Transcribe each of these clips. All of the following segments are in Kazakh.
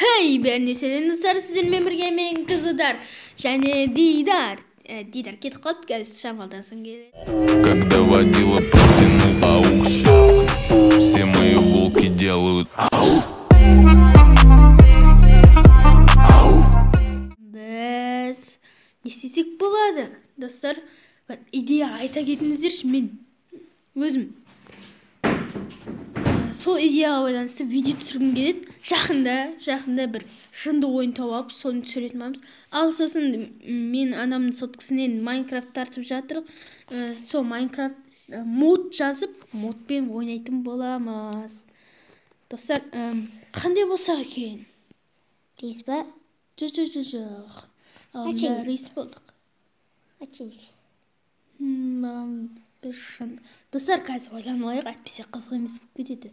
Hey, ben Nesen'in ısrarı sizinle birge men kızıдар. Және Дидар. Дидар кетіп қалды, қазір шамалдан соң келеді. Когда водила протянул аукс, все мои волки делают Біз не істесек болады? Достар, бір идея айта кетіңіздерші, мен өзім сол идеяға байланысты видео түсіргім келеді. Жақында бір жынды ойын тауып алып, соны түсіретін боламыз. Ал сосын мен анамның соткасынан Майнкрафт тартып жатыр. Сол Майнкрафт мод жазып, модпен ойнайтын боламыз. Достар, қандай болса екен? Рейс ба? Жоқ. Әчейін. Рейс болдық. Açayım. Бір шын. Достар, қазір ойланып алайық, әйтпесе қызық емес болып кетеді.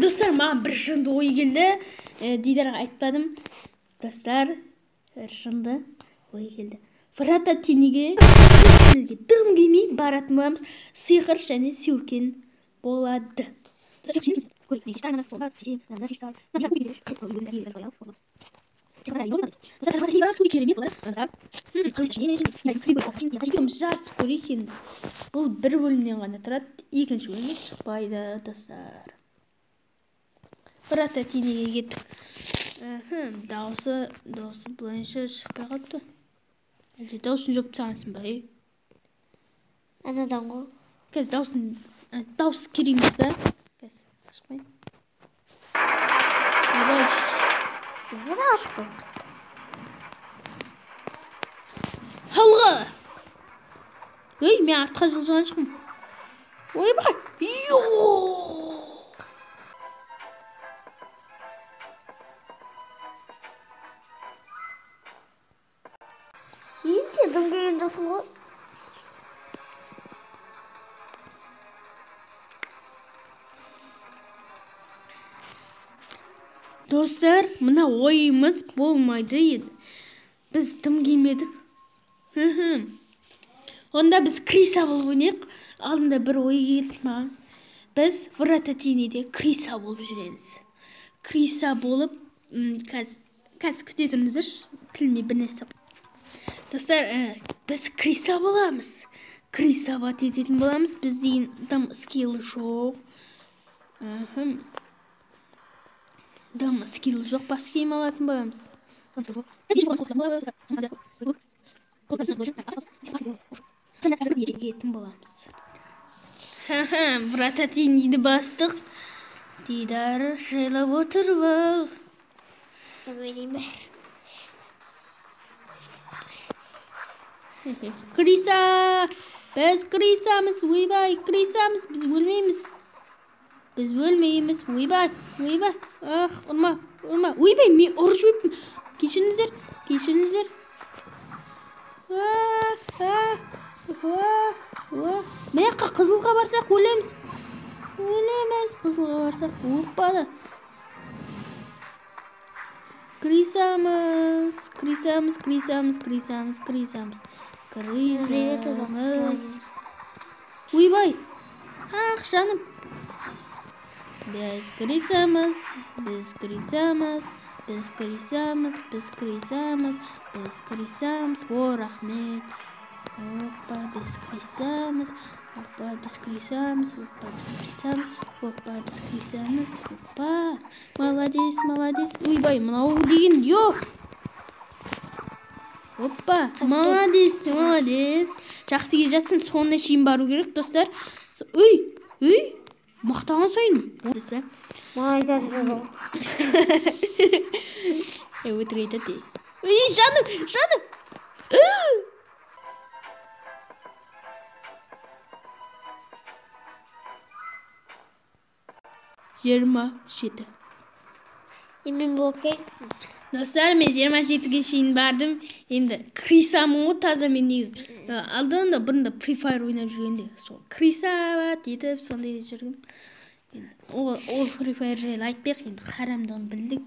Достар, маған бір жынды ой келді. Дидарға айтпадым. Достар, жынды ой келді. Фрататиниге өзімізге дым келмей баратын боламыз. Сиқыр және сеуркен болады. Жарысып көрейік енді. Бұл бір бөлімнен ғана тұрады, екінші бөлімнен шықпайды, достар. Фрататиниге кеттік. Дауысы бұлайынша шықпай қалыпты. Әлде дауысын жоп тағансың ба? Анадан ғой. Қазір дауысы кереміз ба? Қазір ашпайды. Bunu aşk oldu. Халға! Өй, мен артқа жылжыған шығым. Ойбай! İyice dım gelin ғой. Достар, мына ойымыз болмайды еді. Біз тым келмедік. Онда біз Криса болып ойнайық. Алдында бір ой келді маған. Біз Фрататиниде Криса болып жүреміз. Криса болып, қазір күте тұрыңыздар, тіліме бір нәрсе тап. Достар, біз Криса боламыз. Криса бат ететін боламыз. Бізден дым скилл жоқ. Дым скилл жоқ, бас киім алатын боламыз. Етін боламыз. Фрататиниді бастық. Дидары жайлап отыр бол. Криса! Біз Крисамыз, ойбай, Крисамыз, біз өлмейміз. Біз өлмейміз, ойбай. Ұрма. Ойбай, мен ұрып жібеппін. Кешіріңіздер. Маяққа қызылға барсақ өлеміз. Қызылға барсақ өппады. Крисамыз. Ойбай. Жаным. Біз Крисамыз. О, рахмет. Опа, біз Крисамыз. Молодец. Ойбай, мынау деген жоқ. Опа, молодец. Жақсы келе жатсын, соңына шейін бару керек, достар. Өй, мақтаған сайын. Майдан жоқ. Өтірік айтады. Жаным. 27. Emin болken. Достар, мен 27-ге шейін бардым. Енді Крисамын ғой, таза мен негіз. Алдында бұрында Free Fire ойнап жүргенде. Сол Криса бат етіп, сондай жүргім. Ол Free Fire жайлы айтпайық, енді харамдығын білдік.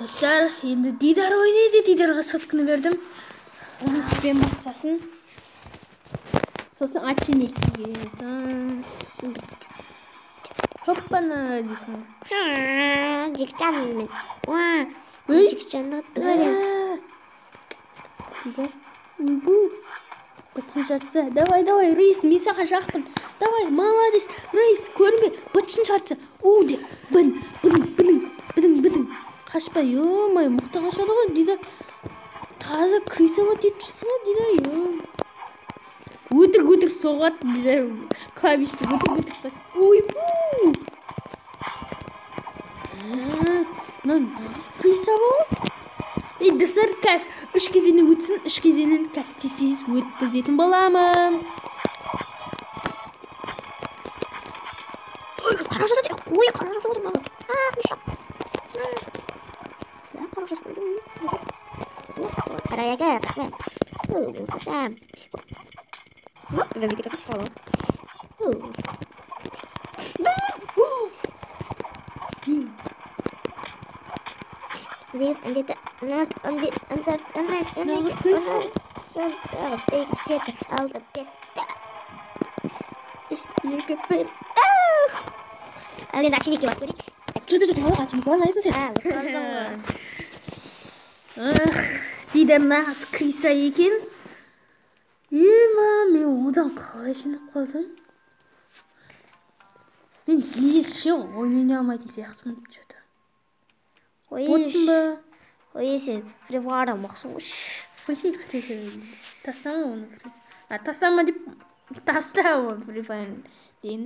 Достар, енді Дидар ойнайды. Дидарға сотканы бердім. Оны спен басасын. Сосын оченекке келесің. Хоппана дейсің. Джекчан мен. Уа. Ой. Джекчан отыр. Бу. Бытын жартса. Давай, Рейс, мен саған жақпын. Давай, молодец. Рейс, көрме. Бытын жартса. Де. Бінің. Қашпа, ё-май, мұқты қашады ғой, Дидар. Таза крисовать етіп жүрсің ғой, Дидар, Өтірік соғады, Дидар. Клавишті өтірік басып. Бу. Мынау нағыз крисова. Дысыр кәс 3 кезеңнен өтсін, 3 кезеңнен кәс тез өткізетін боламын. Қара жазады. Ой, қара жазып отыр мама. Миша. Қара жазып отыр. Қараяға, рахмет. Қошам. Мемлекет қала. Здесь где-то Алина, начиники вас курить. Начиники болмайсың сен. Дидар нағыз криса екен. Мен одан қалай жинап қалдым? Мен ешше ойнай алмайтын сияқтымын. Боттың ба? Ой, сен фривара мақсың ғой. Қойшы фривара. Тастама оны фривара. Тастама деп... Таста оны фривара дейін.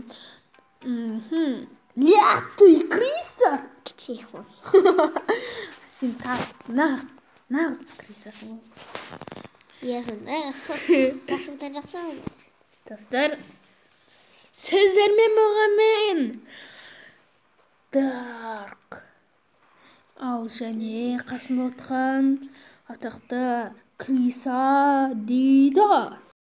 Ля, ты криса! Кичей ғой. Сен нағыз крисасың ғой. Есін, қашымтан жақсың. Достар, сіздермен болғанмен Дарк. Ал және қасымда отырған атақты Криса Дидар.